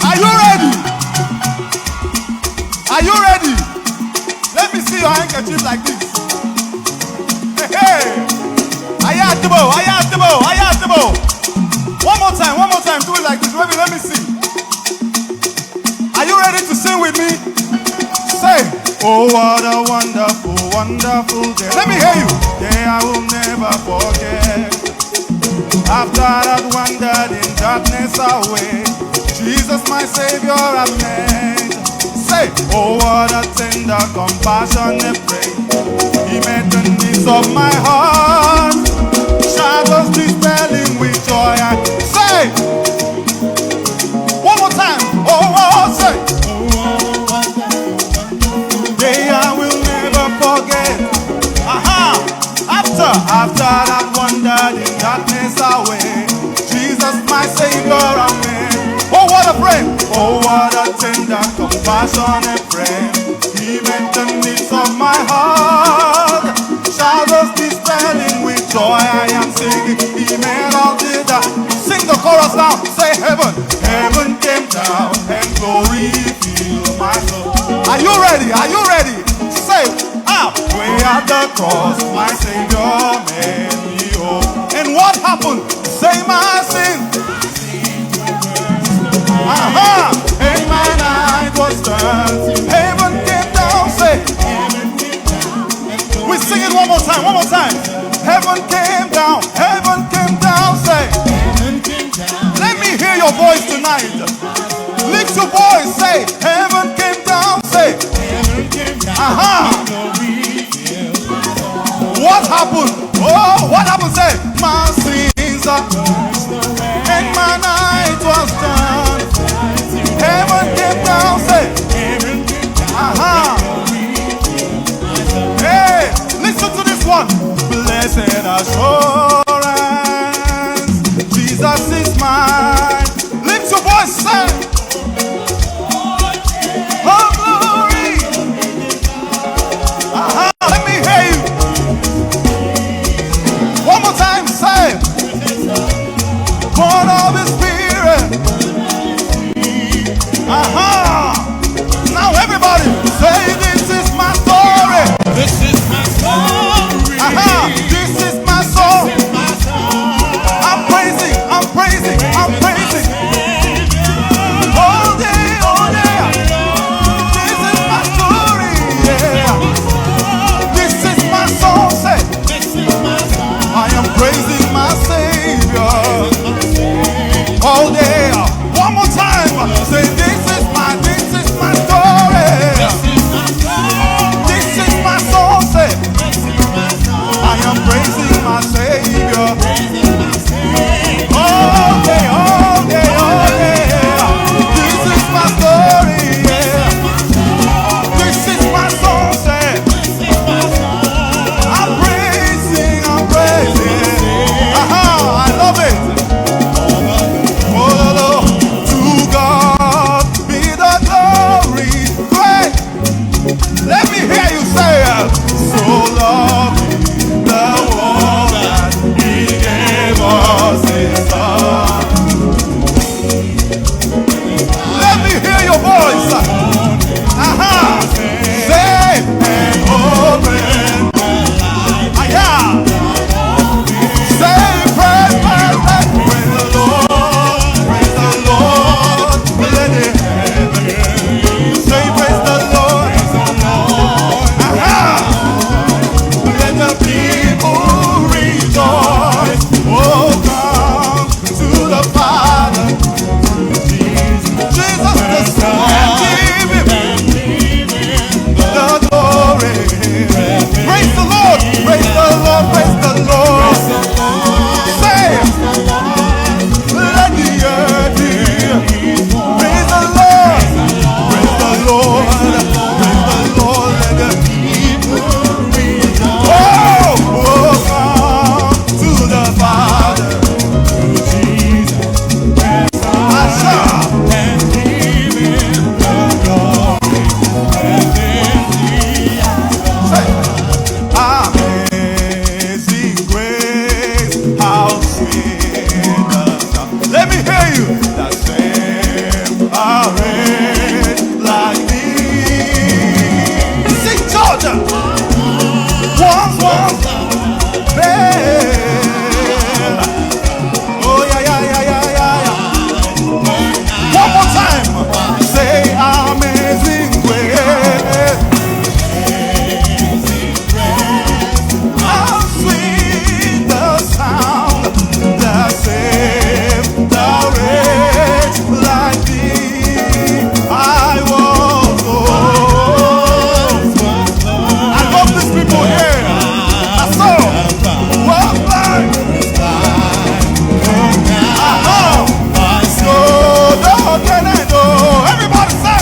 Are you ready? Are you ready? Let me see your handkerchief like this. Hey, hey. Ayatimo, ayatimo, ayatimo. One more time, do it like this. Let me see. Are you ready to sing with me? Say, oh, what a wonderful, wonderful day. Let me hear you. Day I will never forget. After that wandered in darkness away, Jesus my Savior I met. Say, oh, what a tender, compassionate praise. He met the needs of my heart. Shadows dispelling with joy. I say, one more time. Oh, say, day I will never forget. After that wandered in darkness away, Jesus my Savior amen. Oh, what a friend. Oh, what a tender, compassionate friend. He met the needs of my heart. Shadows dispelling with joy I am singing. He made all the that. Sing the chorus now. Say heaven. Heaven came down and glory filled my soul. Are you ready? Are you ready? Say, way at the cross, my Savior made me whole. And what happened? Say my sin. And my night was turned. Heaven came down. Say, we sing it one more time. Heaven came down. Heaven came down. Say, let me hear your voice tonight. Lift your voice. Say, heaven came down. Say, what happened? Oh, what happened? Say, my sins are and my night was done. Heaven came down. Say, hey, listen to this one. Blessed assurance, Jesus is mine. Lift your voice, say, oh glory. Let me hear you. One more time, say, born of the Spirit. Now everybody say, this is my story. This is my story. This is my song. I'm praising. me hear you. The same array like me. Sing Georgia. Once, babe. Oh yeah, yeah, yeah, yeah, yeah, yeah. One more time. Say amazing grace. How sweet the sound that saved the wretch like thee. I was lost. I love these people here. I saw. Was blind. Everybody say.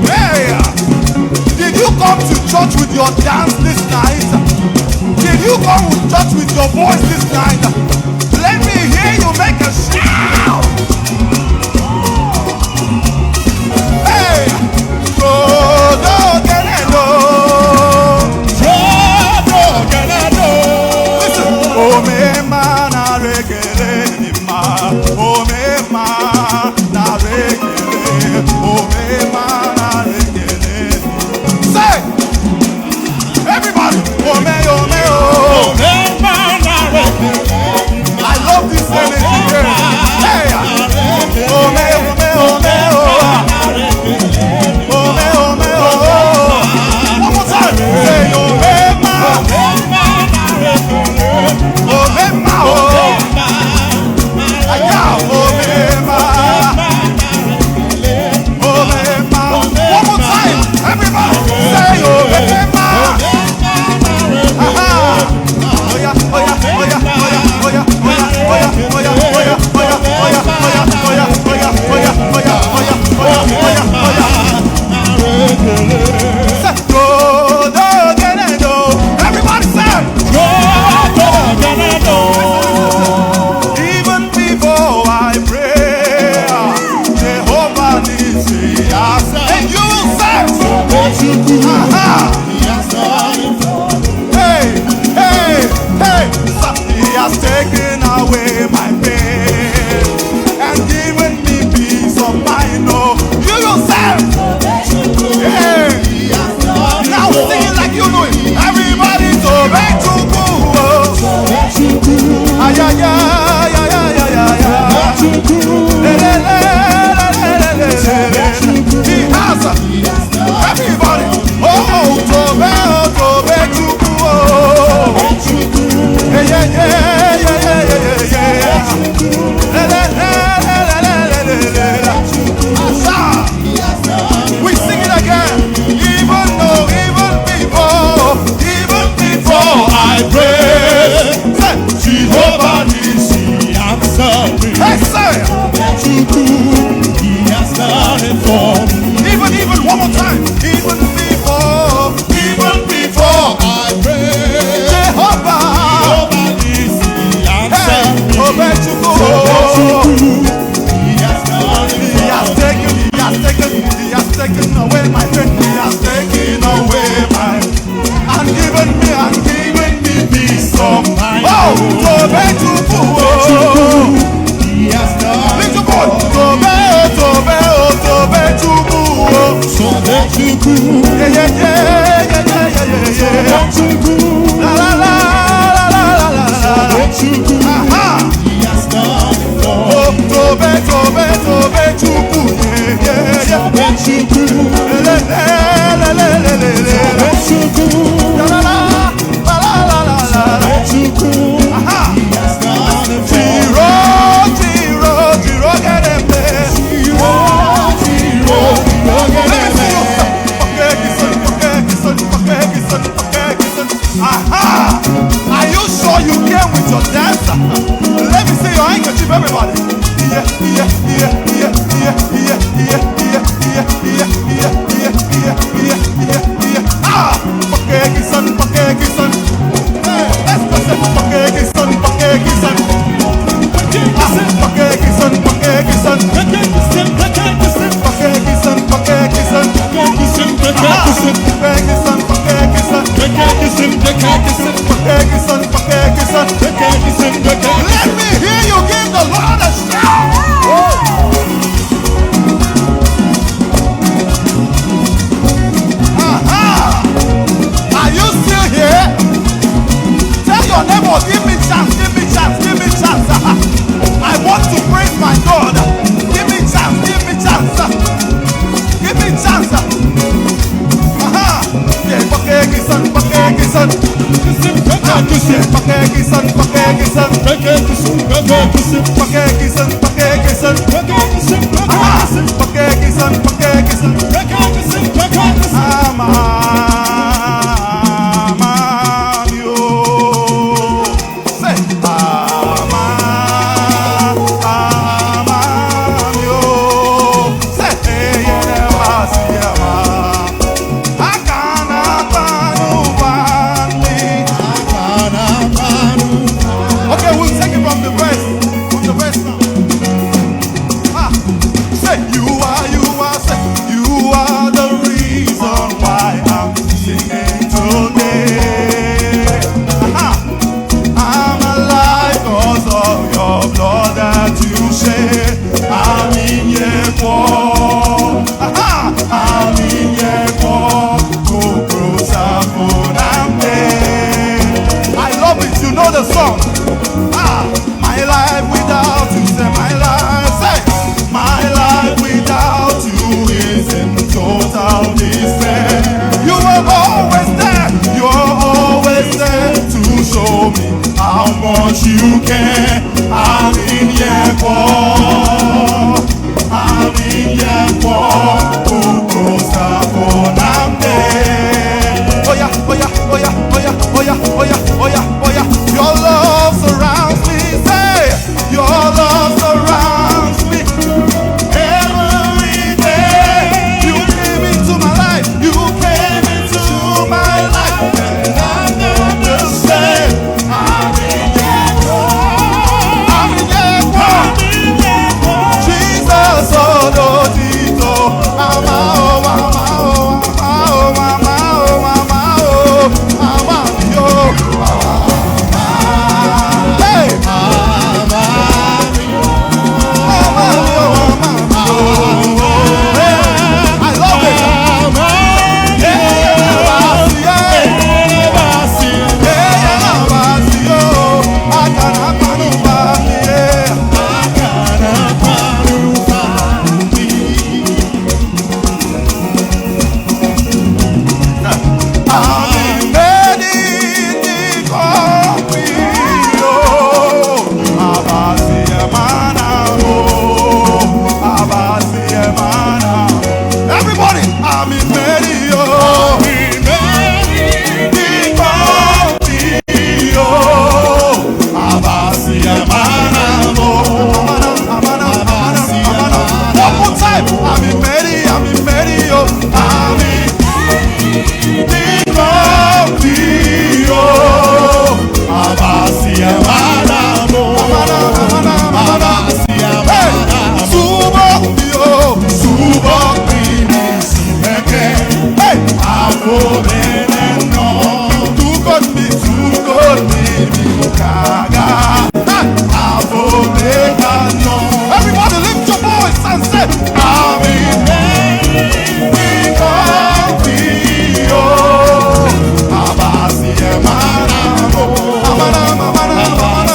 Hey! Did you come to church with your dance this night? Did you come to church with your voice this night? Let me hear you make a shout! Hey! Listen! Oh, me man, I reggae, ma. Oh, me man, I reggae. Oh, me man, I reggae. Say! Everybody! Oh, me, oh, me, oh. I love this energy here. Hey! Oh, me, oh, me, oh, me, oh. Oh, me, oh, me, oh. One more time. Say, oh, me, ma. Oh, me, ma, oh. Aya, oh, me, ma. Oh, me, ma. One more time. Everybody. Say, oh, me, ma. Aha. Oh, yeah, oh, yeah, oh, yeah, oh, yeah, oh, yeah, oh, yeah, oh, yeah, oh, yeah, oh, yeah, oh, yeah, oh, yeah, oh, yeah, oh, yeah, oh, yeah, oh, yeah, oh, yeah, oh, yeah, oh, yeah, oh, yeah, oh, yeah. Say, go, do, get it, do. Everybody say. Even before I pray, Jehovah Nissi, and you will say, aha. Hey, hey, hey, he has taken away my pain and given me peace of mind. Oh, you yourself, hey, now sing it like you know it. Everybody, so back to go. Ay, ay, ay, ay, ay, ay, ay, ay. Le, le, le, le, le, le, le. He has everybody. Oh, to back to go. Yeah, yeah, yeah, yeah, yeah, yeah, yeah. Le, le, le, le, le, le, le, le. Asa. We sing it again. Even before I pray, say, Jehovah Nissi, answer me. Hey, say, He has done it for me. even one more time. Even before I pray, Jehovah, answer me. obey to go. He has done it He has taken away my pain. He has taken away my and given me peace of mind. Oh, obey to go. He has done it Little boy, obey to go. so that you could. Yeah, yeah, yeah, yeah, yeah, yeah, yeah, yeah. La la la la la la la la. Aha. He has done it for me. Oh, tobe, chuku, yeah, yeah, yeah. Le, le, le, le, le, le, le. La la la la la la la la. Aha. Jiro, get him there. Let me see you. Okay, listen, okay. Let me hear you give the Lord a shout. Are you still here? Tell your neighbor, give me chance, give me chance, give me chance. I want to praise my God. Give me chance, give me chance. Give me chance. Yeah, Pakistan. Pakistan. Okay, we'll take it from the verse now. Say you are the reason why I'm singing today. I'm alive because of your blood that you shed. I'm in your war. I'm in your war. Go closer, I love it, you know the song. My life without you, say my life without you is in total despair. You are always there to show me how much you care. I'm in your war, I'm in your war. Who goes up on I'm there? Oh yeah, oh yeah, oh yeah, oh yeah, oh yeah, oh yeah, oh yeah, oh yeah. Your love surrounds me, say your love surrounds me every day. You came into my life, you came into my life, and I'm not the same. I'm in your war, I'm in your war. Jesus, oh no, Tito, I'm out, I'm out, I'm out, I'm out, I'm out, yo. Everybody, I'm in Medio. One more time, I'm in Medio. I'm in Medio. Everybody lift your voice and say, I'm in Hey,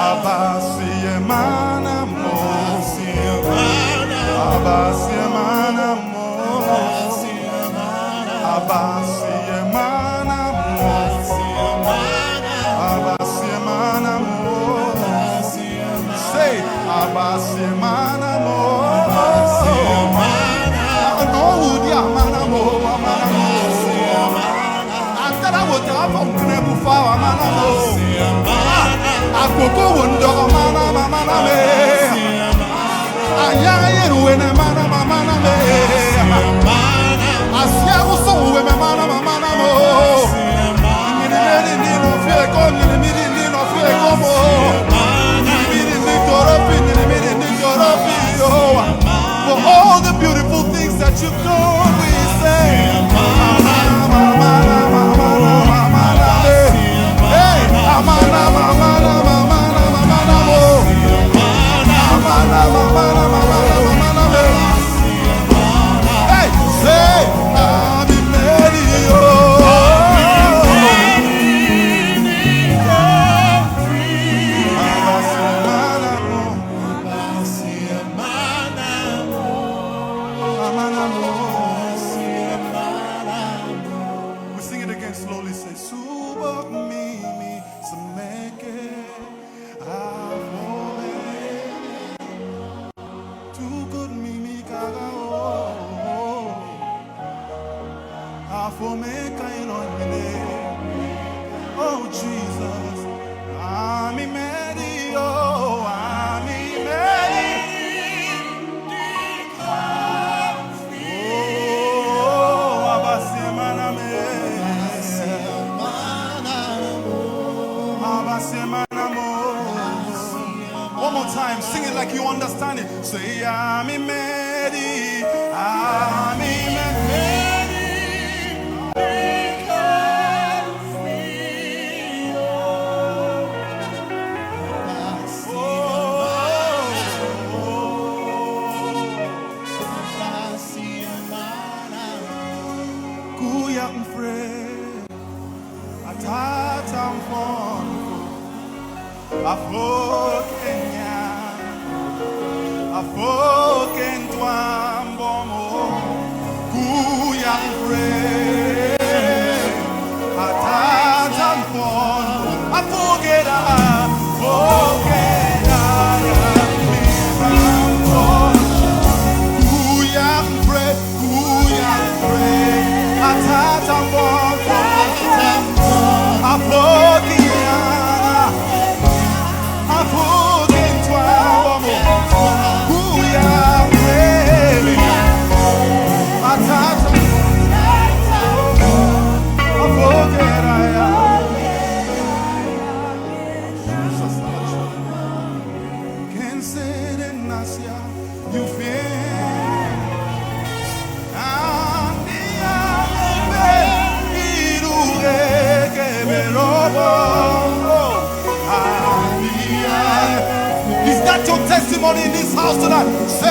Abasiye manamo, abasiye manamo, abasiye manamo, abasiye manamo. Say abasiye manamo. No udia manamo, manamo. After I would have from Knebu Fawa manamo. Akoko wondo mana mana me. Ayaye ruene mana mana me. Asia uso we mana mana mo. Ni no fie ko ni no fie ko mo. Ni toropi ni toropi yo. For all the beautiful things that you've done, we say mana mana mana me. Hey, mana mana. Hey, say, I'm in Medio. We sing it again slowly. Say, Subak Mimi, Sameke, oh Jesus, I'm in Medio, I'm in Medio. Oh, abasiye maname, abasiye manamo. One more time, sing it like you understand it. Say, I'm in Medio, I'm in Medio. Afokenya, afokentwambomo, kuyangfre, atatamfono, afokera, afokera, kuyangfre, atatamfono, afokera. Is that your testimony in this house tonight? Say,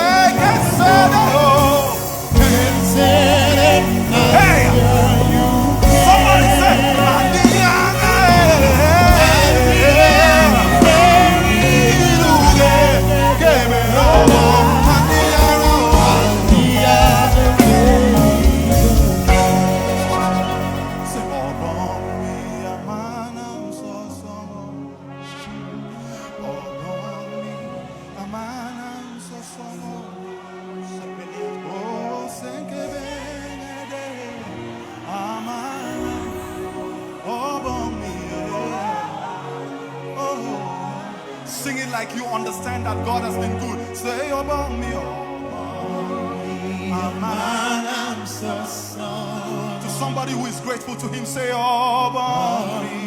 hey! Somebody say, sing it like you understand that God has been good. Say about me, I'm so sorry. To somebody who is grateful to him, say about me.